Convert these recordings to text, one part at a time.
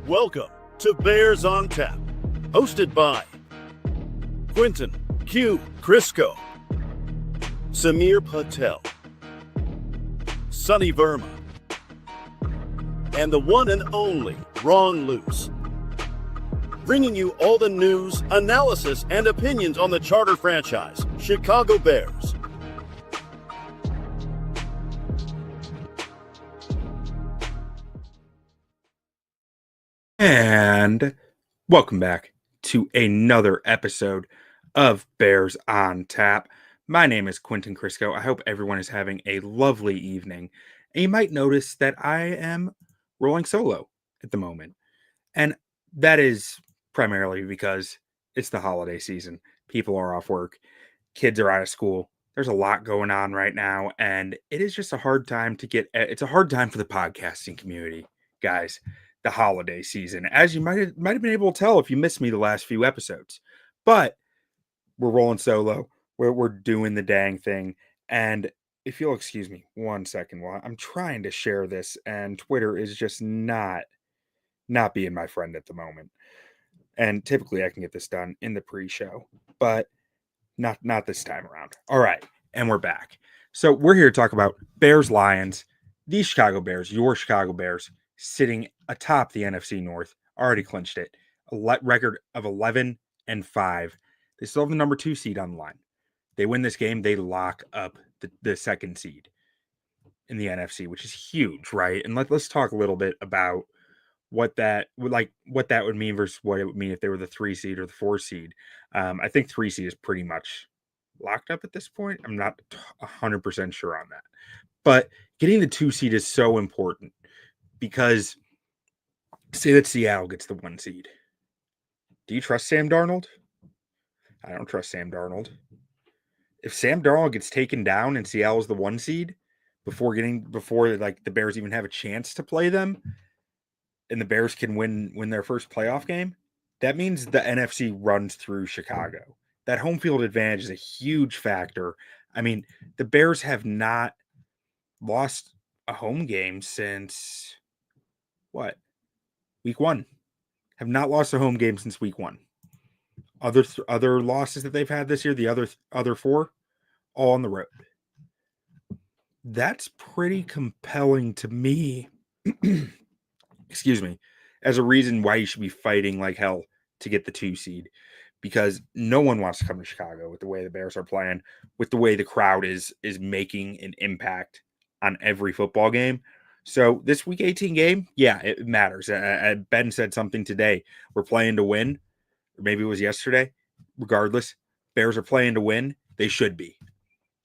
Welcome to Bears on Tap, hosted by Quinten Krzysko, Samir Patel, Sonny Verma, and the one and only Luce. Bringing you all the news, analysis, and opinions on the charter franchise, Chicago Bears. And welcome back to another episode of Bears on Tap. My name is Quinten Krzysko. I hope everyone is having a lovely evening. And you might notice that I am rolling solo at the moment. And that is primarily because it's the holiday season. People are off work. Kids are out of school. There's a lot going on right now. And it is just a hard time it's a hard time for the podcasting community, guys. The holiday season, as you might have been able to tell if you missed me the last few episodes. But we're rolling solo. We're doing the dang thing. And if you'll excuse me 1 second while I'm trying to share this, and Twitter is just not being my friend at the moment. And typically I can get this done in the pre-show, but not this time around. All right, and we're back. So we're here to talk about Bears Lions, the Chicago Bears, your Chicago Bears, sitting atop the NFC North, already clinched it. A record of 11-5. They still have the number 2 seed on the line. They win this game, they lock up the second seed in the NFC, which is huge, right? And let's talk a little bit about what that would mean versus what it would mean if they were the 3 seed or the 4 seed. I think 3 seed is pretty much locked up at this point. I'm not 100% sure on that. But getting the 2 seed is so important. Because say that Seattle gets the 1 seed. Do you trust Sam Darnold? I don't trust Sam Darnold. If Sam Darnold gets taken down and Seattle's the 1 seed before the Bears even have a chance to play them, and the Bears can win their first playoff game, that means the NFC runs through Chicago. That home field advantage is a huge factor. I mean, the Bears have not lost a home game since week 1. Have not lost a home game since week 1. Other losses that they've had this year, the other 4, all on the road. That's pretty compelling to me. Excuse me, as a reason why you should be fighting like hell to get the 2 seed, because no one wants to come to Chicago with the way the Bears are playing, with the way the crowd is making an impact on every football game. So this week 18 game, yeah, it matters. Ben said something today. We're playing to win, or maybe it was yesterday. Regardless, Bears are playing to win. They should be.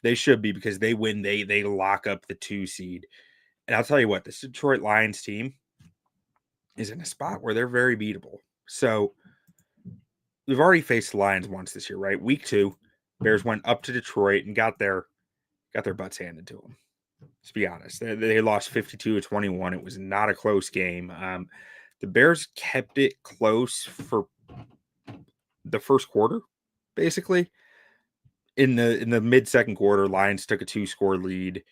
They should be, because they win. They lock up the 2 seed. And I'll tell you what, this Detroit Lions team is in a spot where they're very beatable. So we've already faced the Lions once this year, right? Week 2, Bears went up to Detroit and got their butts handed to them. Let's be honest. They lost 52-21. It was not a close game. The Bears kept it close for the first quarter, basically. In the mid-second quarter, Lions took a 2-score lead.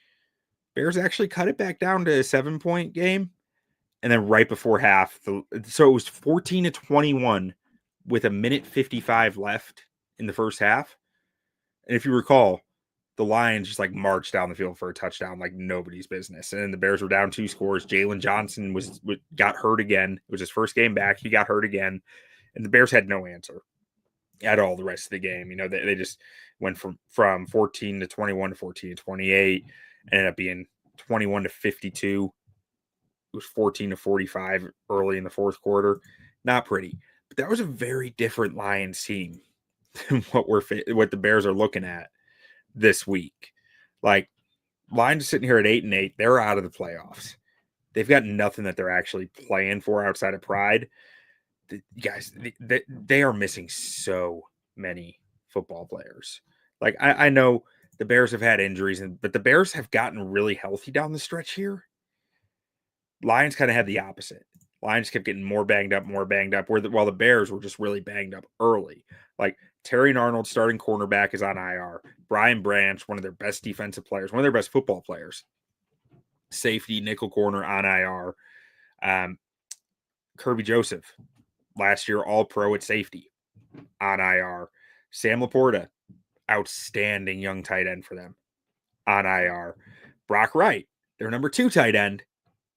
Bears actually cut it back down to a 7-point game. And then right before half, so it was 14-21 with 1:55 left in the first half. And if you recall, the Lions just marched down the field for a touchdown like nobody's business. And then the Bears were down 2 scores. Jalen Johnson got hurt again. It was his first game back. He got hurt again. And the Bears had no answer at all the rest of the game. You know, they just went from 14-21 to 14-28. Ended up being 21-52. It was 14-45 early in the fourth quarter. Not pretty. But that was a very different Lions team than what the Bears are looking at this week. Lions are sitting here at 8-8. They're out of the playoffs. They've got nothing that they're actually playing for outside of pride. Guys, they are missing so many football players. I know the Bears have had injuries, but the Bears have gotten really healthy down the stretch here. Lions kind of had the opposite. Lions kept getting more banged up, while the Bears were just really banged up early. Terry Arnold, starting cornerback, is on IR. Brian Branch, one of their best defensive players, one of their best football players, safety, nickel corner on IR. Kirby Joseph, last year All-Pro at safety, on IR. Sam Laporta, outstanding young tight end for them, on IR. Brock Wright, their number 2 tight end,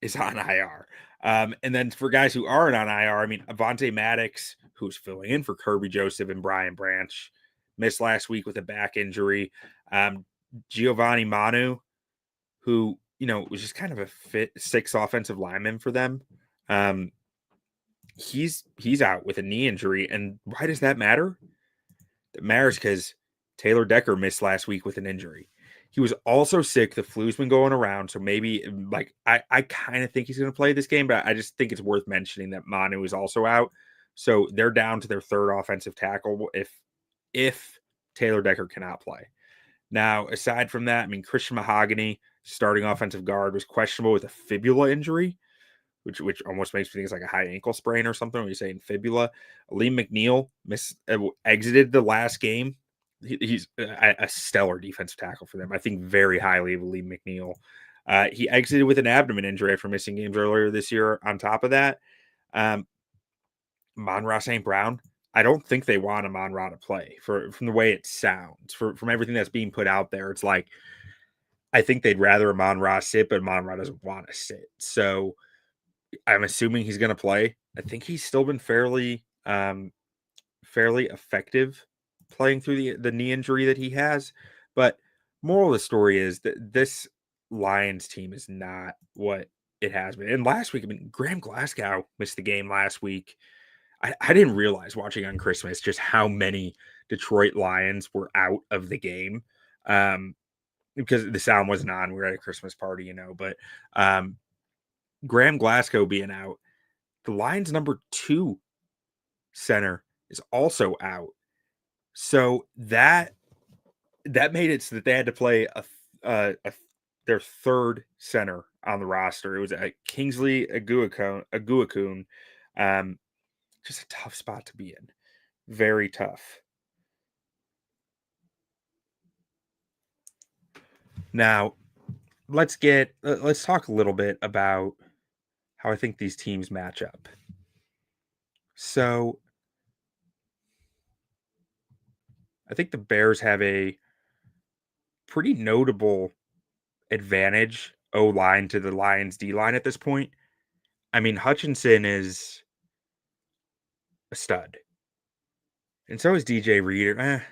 is on IR. And then for guys who aren't on IR, I mean, Avonte Maddox, who's filling in for Kirby Joseph and Brian Branch, missed last week with a back injury. Giovanni Manu, who, was just kind of a fit 6 offensive lineman for them. He's out with a knee injury. And why does that matter? It matters because Taylor Decker missed last week with an injury. He was also sick. The flu's been going around. So maybe I kind of think he's going to play this game, but I just think it's worth mentioning that Manu is also out. So they're down to their 3rd offensive tackle if Taylor Decker cannot play. Now, aside from that, I mean, Christian Mahogany, starting offensive guard, was questionable with a fibula injury, which almost makes me think it's like a high ankle sprain or something when you're saying fibula. Liam McNeil exited the last game. He's a stellar defensive tackle for them. I think very highly of Liam McNeil. He exited with an abdomen injury after missing games earlier this year. On top of that, Amon-Ra St. Brown, I don't think they want Amon-Ra to play from the way it sounds. From everything that's being put out there, it's like I think they'd rather Amon-Ra sit, but Amon-Ra doesn't want to sit. So I'm assuming he's going to play. I think he's still been fairly effective playing through the knee injury that he has. But moral of the story is that this Lions team is not what it has been. And last week, I mean, Graham Glasgow missed the game last week. I didn't realize watching on Christmas just how many Detroit Lions were out of the game. Because the sound wasn't on. We were at a Christmas party, but Graham Glasgow being out, the Lions' number 2 center is also out. So that made it so that they had to play their 3rd center on the roster. It was Kingsley Aguakun. Just a tough spot to be in. Very tough. Now, let's talk a little bit about how I think these teams match up. So, I think the Bears have a pretty notable advantage O-line to the Lions D-line at this point. I mean, Hutchinson is a stud. And so is DJ Reader.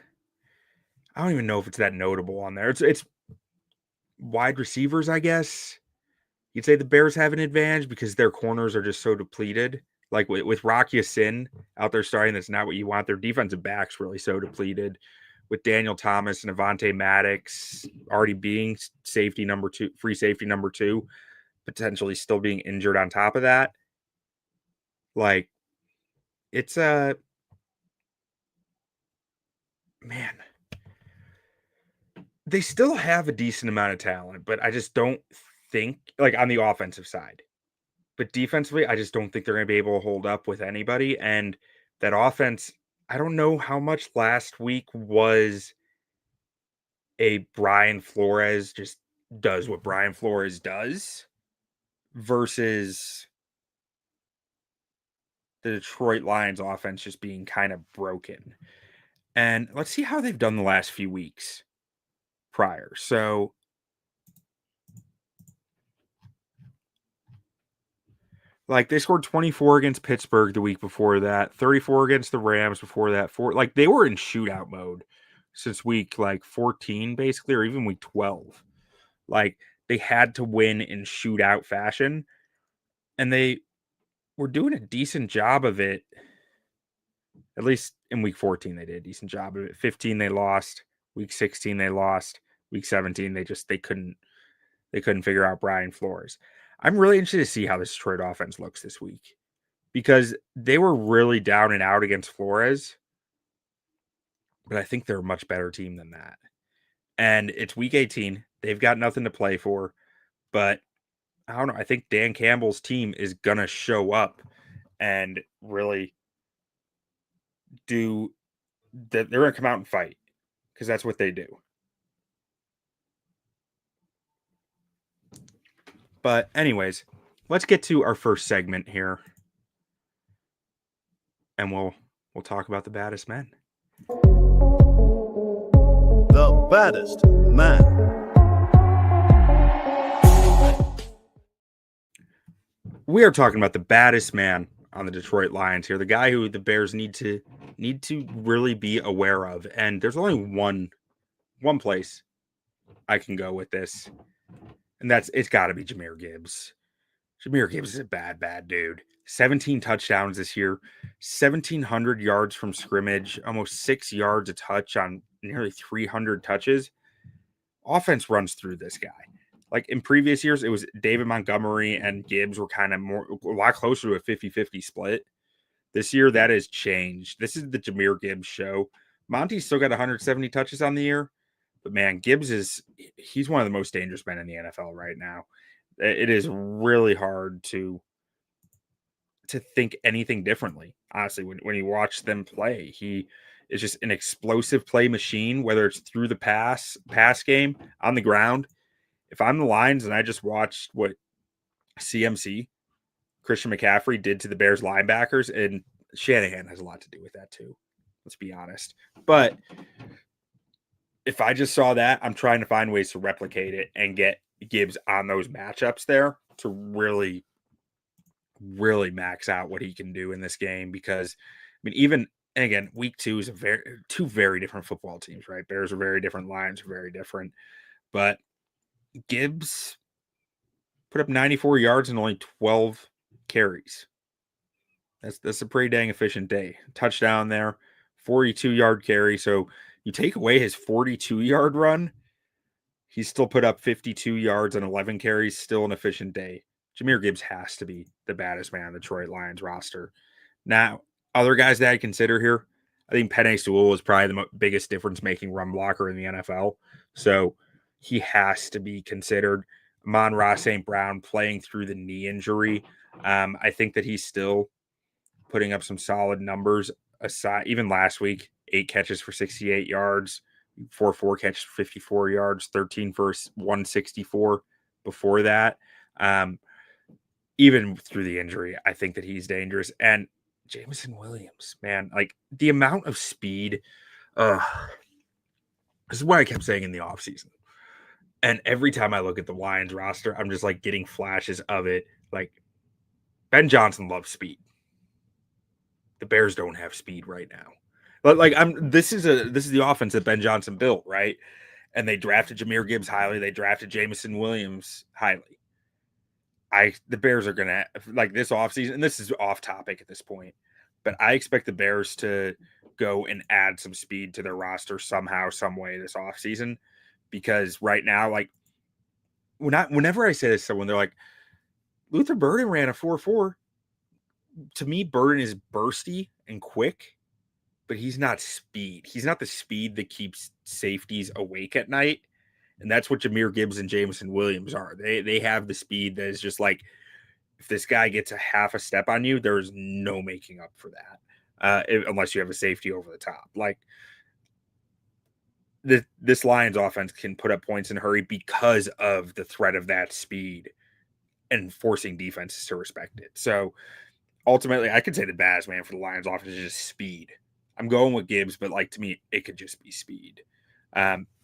I don't even know if it's that notable on there. It's wide receivers, I guess. You'd say the Bears have an advantage because their corners are just so depleted. Like with Rocky Sin out there starting, that's not what you want. Their defensive backs really so depleted. With Daniel Thomas and Avonte Maddox already being safety number 2, free safety number 2, potentially still being injured on top of that. Like, it's a man. They still have a decent amount of talent, but I just don't think, like, on the offensive side. But defensively, I just don't think they're going to be able to hold up with anybody. And that offense, I don't know how much last week was a Brian Flores just does what Brian Flores does versus the Detroit Lions offense just being kind of broken. And let's see how they've done the last few weeks prior. So like they scored 24 against Pittsburgh the week before that, 34 against the Rams before that. Like they were in shootout mode since week 14 basically, or even week 12. Like they had to win in shootout fashion, and they were doing a decent job of it. At least in week 14 they did a decent job of it. 15 they lost, week 16 they lost, week 17 they couldn't figure out Brian Flores. I'm really interested to see how this Detroit offense looks this week because they were really down and out against Flores, but I think they're a much better team than that. And it's week 18. They've got nothing to play for, but I don't know. I think Dan Campbell's team is going to show up and really do that. They're going to come out and fight because that's what they do. But anyways, let's get to our first segment here. And we'll talk about the baddest men. The baddest man. We are talking about the baddest man on the Detroit Lions here, the guy who the Bears need to really be aware of. And there's only one place I can go with this, and it's got to be Jahmyr Gibbs. Jahmyr Gibbs is a bad dude. 17 touchdowns this year, 1,700 yards from scrimmage, almost 6 yards a touch on nearly 300 touches. Offense runs through this guy. Like in previous years, it was David Montgomery and Gibbs were kind of a lot closer to a 50-50 split. This year, that has changed. This is the Jahmyr Gibbs show. Monty's still got 170 touches on the year, but man, Gibbs he's one of the most dangerous men in the NFL right now. It is really hard to think anything differently. Honestly, when you watch them play, he is just an explosive play machine, whether it's through the pass game, on the ground. If I'm the Lions and I just watched what CMC, Christian McCaffrey, did to the Bears linebackers, and Shanahan has a lot to do with that too. Let's be honest. But if I just saw that, I'm trying to find ways to replicate it and get Gibbs on those matchups there to really max out what he can do in this game. Because, I mean, even, and again, week 2 is two very different football teams, right? Bears are very different, Lions are very different. But Gibbs put up 94 yards and only 12 carries. That's a pretty dang efficient day. Touchdown there, 42-yard carry. So you take away his 42-yard run, he still put up 52 yards and 11 carries, still an efficient day. Jahmyr Gibbs has to be the baddest man on the Detroit Lions roster. Now, other guys that I consider here, I think Penei Sewell is probably the biggest difference-making run blocker in the NFL. So he has to be considered. Amon-Ra St. Brown playing through the knee injury. I think that he's still putting up some solid numbers. Aside, even last week, 8 catches for 68 yards, 4 catches for 54 yards, 13 for 164 before that. Even through the injury, I think that he's dangerous. And Jameson Williams, man, like the amount of speed. This is what I kept saying in the offseason. And every time I look at the Lions roster, I'm just like getting flashes of it. Like Ben Johnson loves speed. The Bears don't have speed right now. But like this is the offense that Ben Johnson built, right? And they drafted Jahmyr Gibbs highly. They drafted Jameson Williams highly. The Bears are gonna, like, this offseason, and this is off topic at this point, but I expect the Bears to go and add some speed to their roster somehow, some way this offseason. Because right now, like, whenever I say this to someone, they're like, Luther Burden ran a 4.4. To me, Burden is bursty and quick, but he's not speed. He's not the speed that keeps safeties awake at night. And that's what Jahmyr Gibbs and Jameson Williams are. They have the speed that is just like, if this guy gets a half a step on you, there's no making up for that, unless you have a safety over the top. Like, this Lions offense can put up points in a hurry because of the threat of that speed and forcing defenses to respect it. So ultimately, I could say the baddest man for the Lions offense is just speed. I'm going with Gibbs, but like, to me, it could just be speed.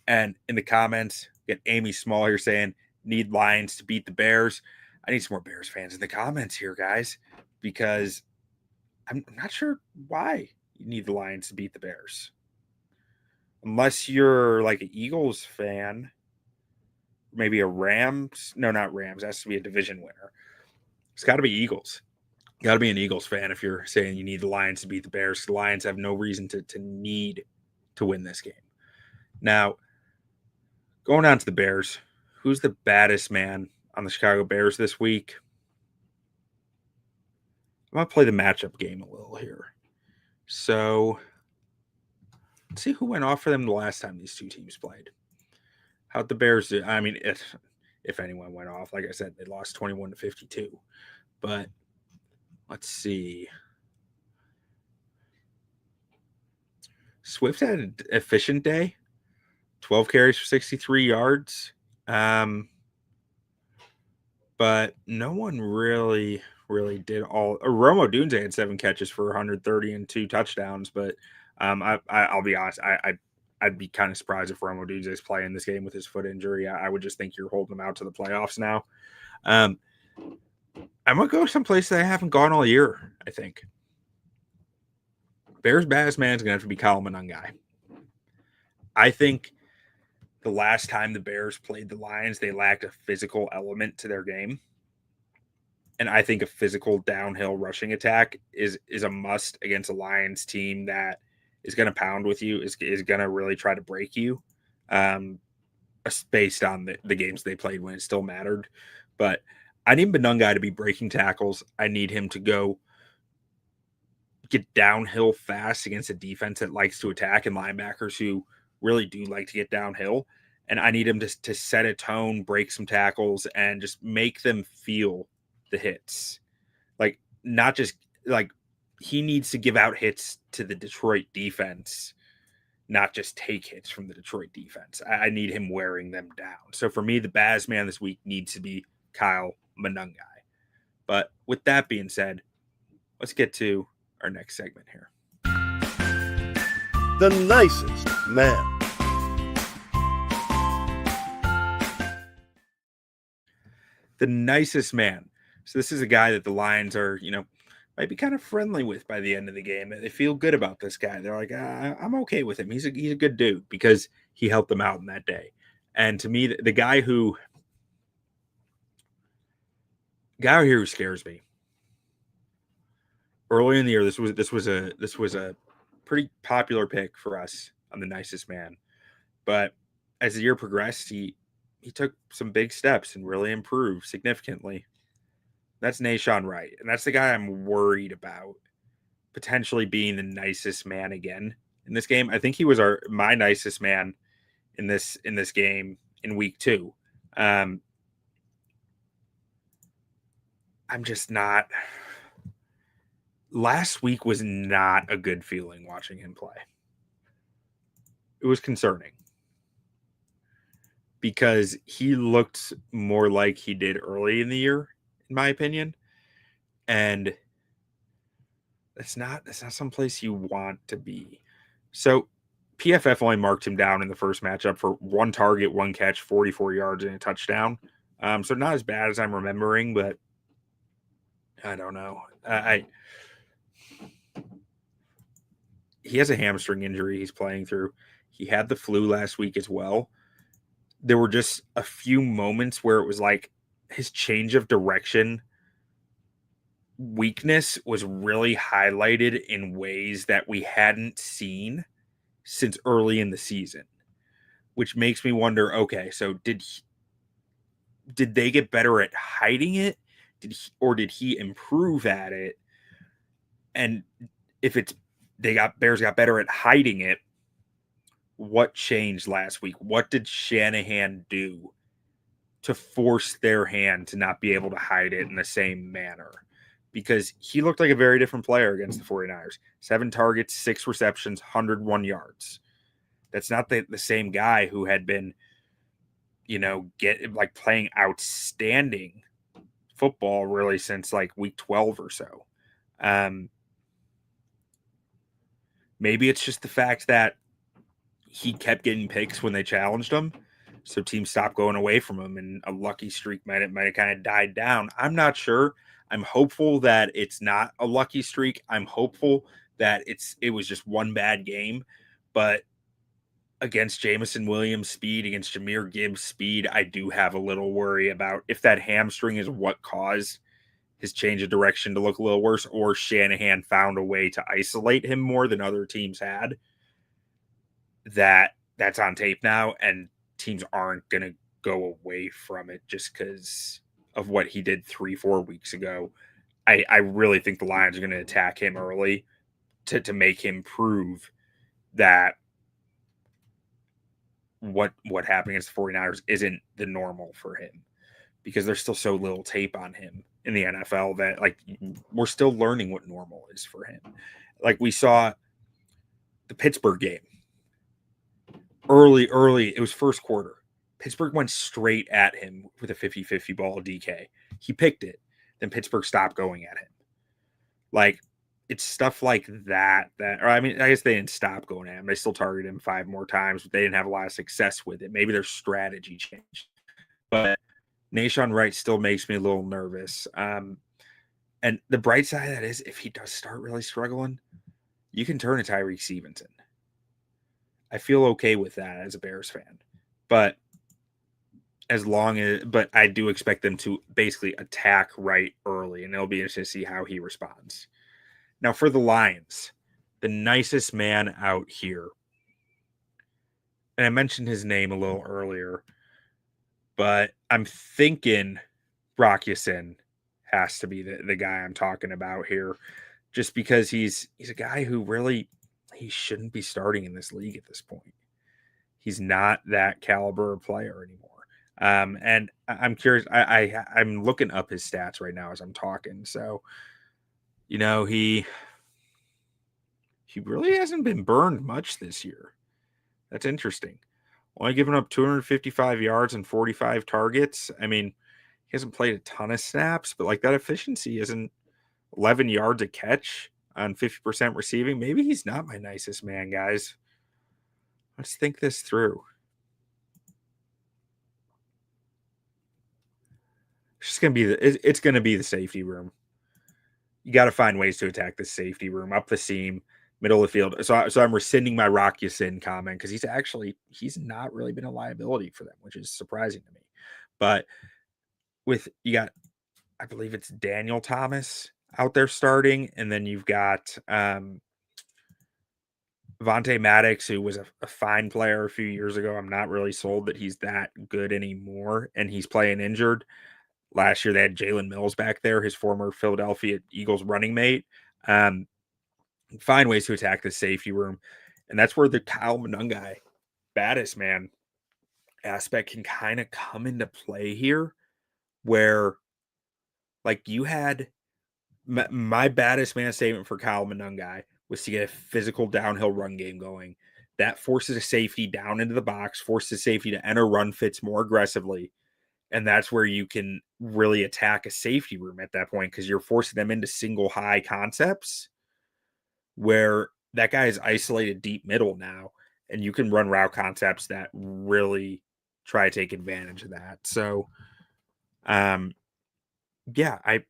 And in the comments, get Amy Small here saying, need Lions to beat the Bears. I need some more Bears fans in the comments here, guys, because I'm not sure why you need the Lions to beat the Bears. Unless you're like an Eagles fan, maybe a Rams. No, not Rams. That has to be a division winner. It's got to be Eagles. You got to be an Eagles fan if you're saying you need the Lions to beat the Bears. The Lions have no reason to need to win this game. Now, going on to the Bears, who's the baddest man on the Chicago Bears this week? I'm going to play the matchup game a little here. So, let's see who went off for them the last time these two teams played. How'd the Bears do? I mean, if anyone went off, like I said, they lost 21-52. But let's see. Swift had an efficient day. 12 carries for 63 yards. but no one really did all. Romo Dunze had 7 catches for 130 and 2 touchdowns, but I'll be honest, I'd be kind of surprised if Romo Dunze is playing this game with his foot injury. I would just think you're holding him out to the playoffs now. I'm gonna go someplace that I haven't gone all year. I think Bears baddest man is gonna have to be Kyle Monangai. I think the last time the Bears played the Lions, they lacked a physical element to their game. And I think a physical downhill rushing attack is a must against a Lions team that is going to pound with you, is going to really try to break you, based on the games they played when it still mattered. But I need Benungai to be breaking tackles. I need him to go get downhill fast against a defense that likes to attack and linebackers who really do like to get downhill. And I need him to set a tone, break some tackles, and just make them feel the hits. Like, not just like he needs to give out hits to the Detroit defense, not just take hits from the Detroit defense. I need him wearing them down. So for me, the Baz man this week needs to be Kyle Monangai. But with that being said, let's get to our next segment here. The nicest man. The nicest man. So this is a guy that the Lions are, might be kind of friendly with by the end of the game. They feel good about this guy. They're like, I'm okay with him. He's a good dude because he helped them out in that day. And to me, the guy here who scares me. Early in the year, this was a pretty popular pick for us on the nicest man. But as the year progressed, he took some big steps and really improved significantly. That's Nahshon Wright, and that's the guy I'm worried about potentially being the nicest man again in this game. I think he was my nicest man in this game in week 2. I'm just not. Last week was not a good feeling watching him play. It was concerning because he looked more like he did early in the year, in my opinion. And that's not someplace you want to be. So PFF only marked him down in the first matchup for 1 target, 1 catch, 44 yards, and a touchdown. So not as bad as I'm remembering, but I don't know. He has a hamstring injury he's playing through. He had the flu last week as well. There were just a few moments where it was like his change of direction weakness was really highlighted in ways that we hadn't seen since early in the season, which makes me wonder, okay, so did they get better at hiding it? Did he improve at it? And if Bears got better at hiding it, what changed last week? What did Shanahan do to force their hand to not be able to hide it in the same manner? Because he looked like a very different player against the 49ers. 7 targets, 6 receptions, 101 yards. That's not the same guy who had been, playing outstanding football really since like week 12 or so. Maybe it's just the fact that he kept getting picks when they challenged him, so teams stopped going away from him, and a lucky streak might have kind of died down. I'm not sure. I'm hopeful that it's not a lucky streak. I'm hopeful that it was just one bad game, but against Jameson Williams' speed, against Jahmyr Gibbs' speed, I do have a little worry about if that hamstring is what caused his change of direction to look a little worse, or Shanahan found a way to isolate him more than other teams had. That's on tape now, and teams aren't going to go away from it just because of what he did 3-4 weeks ago. I really think the Lions are going to attack him early to make him prove that what happened against the 49ers isn't the normal for him, because there's still so little tape on him in the NFL that we're still learning what normal is for him. Like we saw the Pittsburgh game. Early, it was first quarter. Pittsburgh went straight at him with a 50-50 ball DK. he picked it. Then Pittsburgh stopped going at him. Like, it's stuff like that, or I mean, I guess they didn't stop going at him. They still targeted him 5 more times, but they didn't have a lot of success with it. Maybe their strategy changed. But Nahshon Wright still makes me a little nervous. And the bright side of that is, if he does start really struggling, you can turn to Tyreek Stevenson. I feel okay with that as a Bears fan. But but I do expect them to basically attack Wright early, and it'll be interesting to see how he responds. Now, for the Lions, the nicest man out here, and I mentioned his name a little earlier, but I'm thinking Brock Ya-Sin has to be the guy I'm talking about here, just because he's a guy who really, he shouldn't be starting in this league at this point. He's not that caliber of player anymore. And I'm curious. I'm looking up his stats right now as I'm talking. So, he really hasn't been burned much this year. That's interesting. Only giving up 255 yards and 45 targets. I mean, he hasn't played a ton of snaps, but like that efficiency isn't 11 yards a catch on 50% receiving. Maybe he's not my nicest man, guys. Let's think this through. It's gonna be the safety room. You got to find ways to attack the safety room, up the seam, middle of the field. So I'm rescinding my Rock Ya-Sin comment, because he's not really been a liability for them, which is surprising to me. But you got, I believe it's Daniel Thomas out there starting, and then you've got Vontae Maddox, who was a fine player a few years ago. I'm not really sold that he's that good anymore, and he's playing injured. Last year, they had Jalen Mills back there, his former Philadelphia Eagles running mate. Find ways to attack the safety room. And that's where the Kyle Monangai baddest man aspect can kind of come into play here, where like you had my baddest man statement for Kyle Monangai was to get a physical downhill run game going. That forces a safety down into the box, forces safety to enter run fits more aggressively. And that's where you can really attack a safety room at that point, because you're forcing them into single high concepts where that guy is isolated deep middle now, and you can run route concepts that really try to take advantage of that. So, yeah, I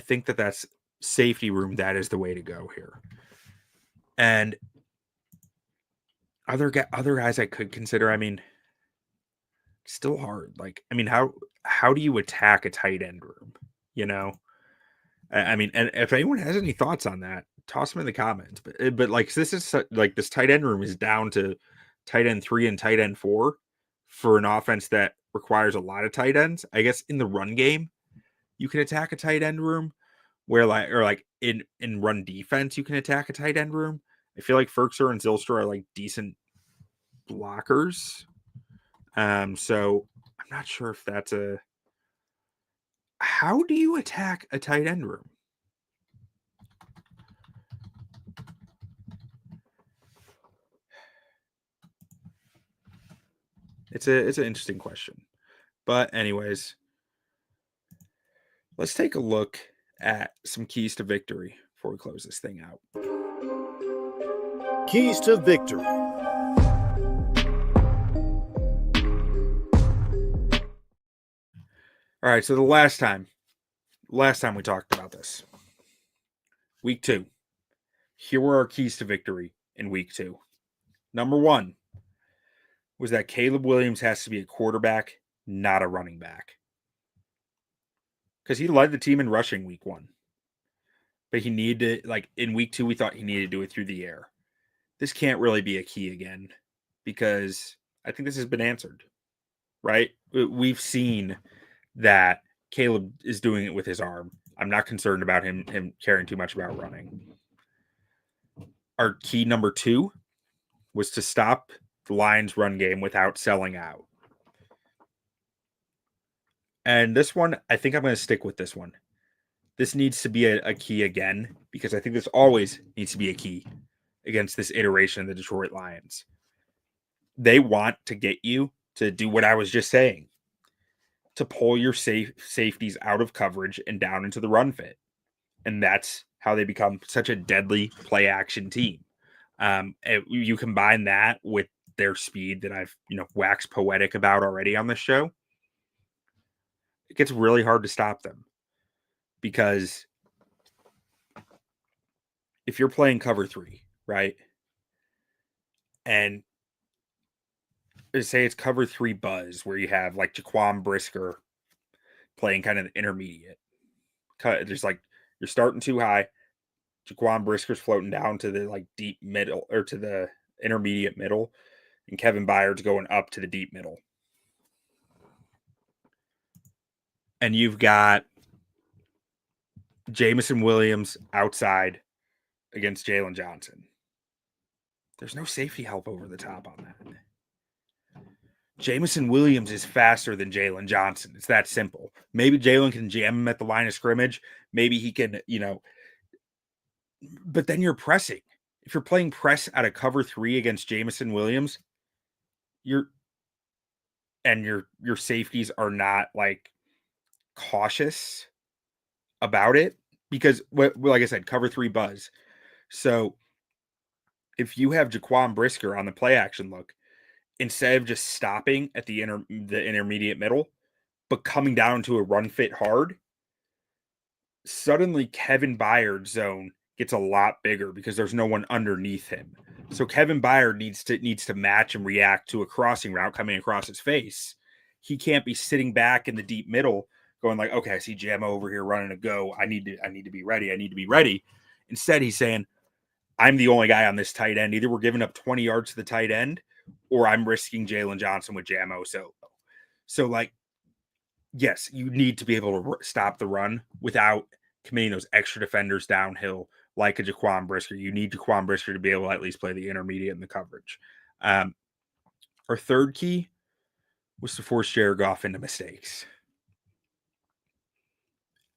think that's safety room. That is the way to go here. And other guys I could consider, I mean, still hard. Like, I mean, how do you attack a tight end room? I mean, and if anyone has any thoughts on that, toss them in the comments. But like, this is like, this tight end room is down to tight end 3 and tight end 4 for an offense that requires a lot of tight ends. I guess in the run game, you can attack a tight end room, where in run defense, you can attack a tight end room. I feel like Ferkser and Zylstra are like decent blockers. So I'm not sure if that's how do you attack a tight end room? It's an interesting question. But anyways, let's take a look at some keys to victory before we close this thing out. Keys to victory. All right, so the last time we talked about this, week 2. Here were our keys to victory in week 2. Number 1 was that Caleb Williams has to be a quarterback, not a running back. Because he led the team in rushing week 1. But he needed to, like in week 2, we thought he needed to do it through the air. This can't really be a key again, because I think this has been answered, right? We've seen that Caleb is doing it with his arm. I'm not concerned about him caring too much about running. Our key number 2 was to stop the Lions' run game without selling out. And this one, I think I'm going to stick with this one. This needs to be a key again, because I think this always needs to be a key against this iteration of the Detroit Lions. They want to get you to do what I was just saying. to pull your safeties out of coverage and down into the run fit. And that's how they become such a deadly play action team. You combine that with their speed that I've, waxed poetic about already on this show. It gets really hard to stop them, because if you're playing cover 3, right? And say it's cover 3 buzz, where you have like Jaquan Brisker playing kind of the intermediate. There's like, you're starting too high. Jaquan Brisker's floating down to the like deep middle, or to the intermediate middle, and Kevin Byard's going up to the deep middle. And you've got Jameson Williams outside against Jalen Johnson. There's no safety help over the top on that. Jameson Williams is faster than Jalen Johnson. It's that simple. Maybe Jalen can jam him at the line of scrimmage. Maybe he can, but then you're pressing. If you're playing press out of cover 3 against Jameson Williams, your safeties are not like cautious about it, because, like I said, cover 3 buzz. So if you have Jaquan Brisker on the play action look, instead of just stopping at the intermediate middle, but coming down to a run fit hard, suddenly Kevin Byard's zone gets a lot bigger because there's no one underneath him. So Kevin Byard needs to match and react to a crossing route coming across his face. He can't be sitting back in the deep middle going like, okay, I see Jammo over here running a go. I need to be ready. I need to be ready. Instead, he's saying, I'm the only guy on this tight end. Either we're giving up 20 yards to the tight end, or I'm risking Jalen Johnson with Jammo. So like, yes, you need to be able to stop the run without committing those extra defenders downhill like a Jaquan Brisker. You need Jaquan Brisker to be able to at least play the intermediate in the coverage. Our third key was to force Jared Goff into mistakes.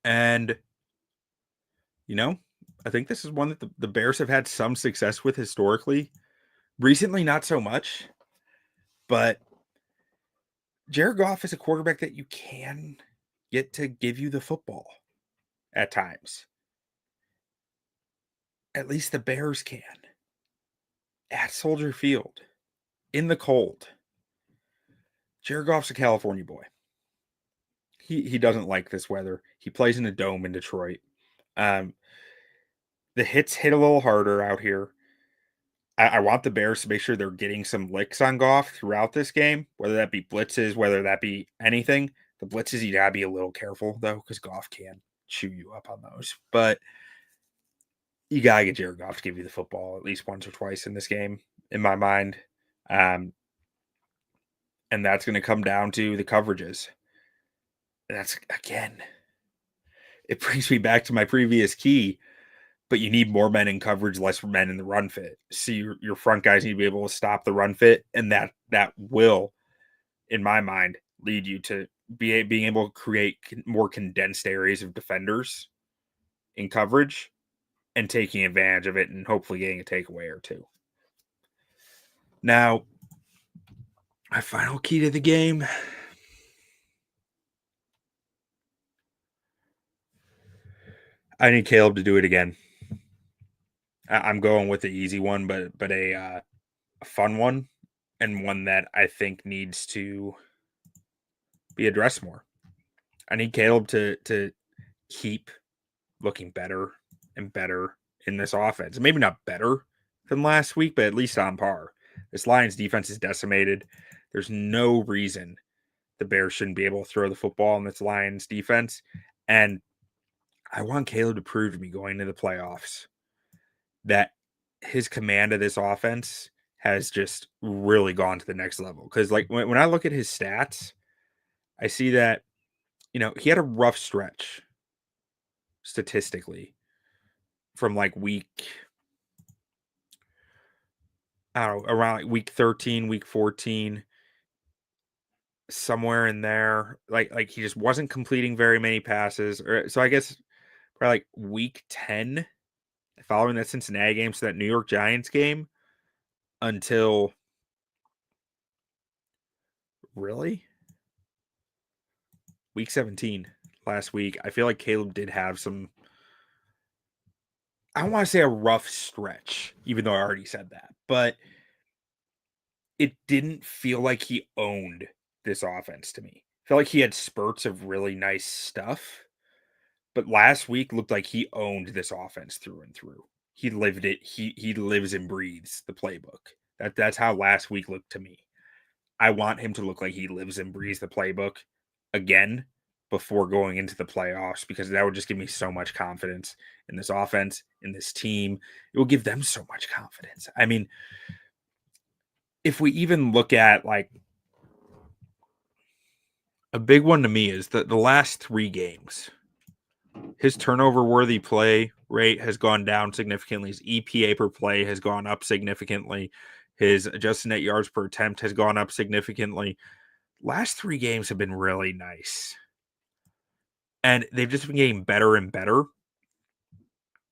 And, I think this is one that the Bears have had some success with historically. Recently, not so much. But Jared Goff is a quarterback that you can get to give you the football at times. At least the Bears can. At Soldier Field, in the cold. Jared Goff's a California boy. He doesn't like this weather. He plays in a dome in Detroit. The hits hit a little harder out here. I want the Bears to make sure they're getting some licks on Goff throughout this game, whether that be blitzes, whether that be anything. The blitzes, you gotta be a little careful, though, because Goff can chew you up on those. But you gotta get Jared Goff to give you the football at least once or twice in this game, in my mind. And that's going to come down to the coverages. That's, again, it brings me back to my previous key, but you need more men in coverage, less men in the run fit. So your front guys need to be able to stop the run fit, and that will, in my mind, lead you to being able to create more condensed areas of defenders in coverage and taking advantage of it and hopefully getting a takeaway or two. Now, my final key to the game. I need Caleb to do it again. I'm going with the easy one, but a fun one, and one that I think needs to be addressed more. I need Caleb to keep looking better and better in this offense. Maybe not better than last week, but at least on par. This Lions defense is decimated. There's no reason the Bears shouldn't be able to throw the football in this Lions defense. And I want Caleb to prove to me going into the playoffs that his command of this offense has just really gone to the next level. Because like when I look at his stats, I see that, he had a rough stretch statistically from like around like week 13, week 14, somewhere in there. Like he just wasn't completing very many passes. So I guess probably like week 10 following that Cincinnati game, so that New York Giants game, until really week 17 last week. I feel like Caleb did have some, I don't want to say a rough stretch, even though I already said that, but it didn't feel like he owned this offense to me. I felt like he had spurts of really nice stuff, but last week looked like he owned this offense through and through. He lived it. He lives and breathes the playbook. That's how last week looked to me. I want him to look like he lives and breathes the playbook again before going into the playoffs, because that would just give me so much confidence in this offense, in this team. It will give them so much confidence. I mean, if we even look at like a big one to me is that the last 3 games, his turnover worthy play rate has gone down significantly. His EPA per play has gone up significantly. His adjusted net yards per attempt has gone up significantly. Last 3 games have been really nice. And they've just been getting better and better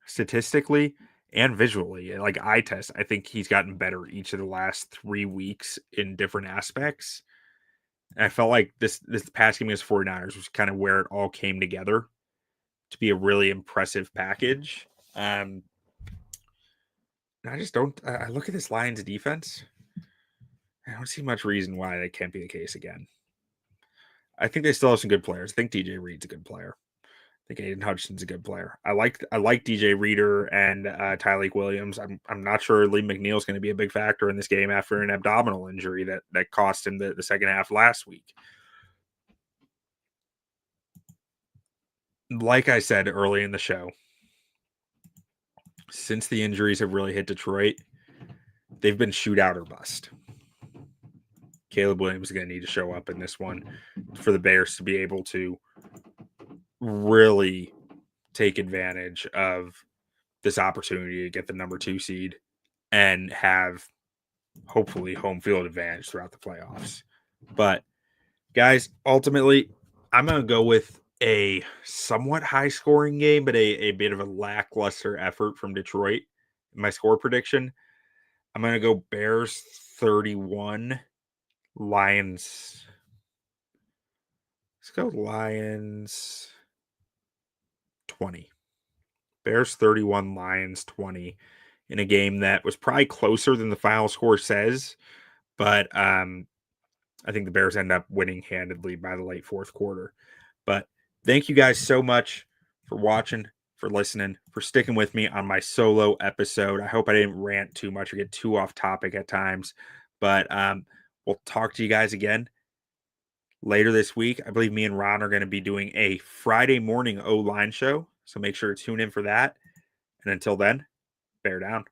statistically and visually. Like eye test, I think he's gotten better each of the last 3 weeks in different aspects. And I felt like this past game against 49ers was kind of where it all came together to be a really impressive package. I just don't. I look at this Lions defense. I don't see much reason why that can't be the case again. I think they still have some good players. I think DJ Reed's a good player. I think Aiden Hutchinson's a good player. I like DJ Reader and Tyleek Williams. I'm not sure Lee McNeil's going to be a big factor in this game after an abdominal injury that cost him the second half last week. Like I said early in the show, since the injuries have really hit Detroit, they've been shootout or bust. Caleb Williams is going to need to show up in this one for the Bears to be able to really take advantage of this opportunity to get the number 2 seed and have hopefully home field advantage throughout the playoffs. But guys, ultimately, I'm going to go with a somewhat high scoring game, but a bit of a lackluster effort from Detroit. My score prediction, I'm going to go Bears 31, Lions. Let's go Lions 20. Bears 31, Lions 20 in a game that was probably closer than the final score says, but I think the Bears end up winning handedly by the late fourth quarter. But thank you guys so much for watching, for listening, for sticking with me on my solo episode. I hope I didn't rant too much or get too off topic at times, but we'll talk to you guys again later this week. I believe me and Ron are going to be doing a Friday morning O-line show, so make sure to tune in for that. And until then, bear down.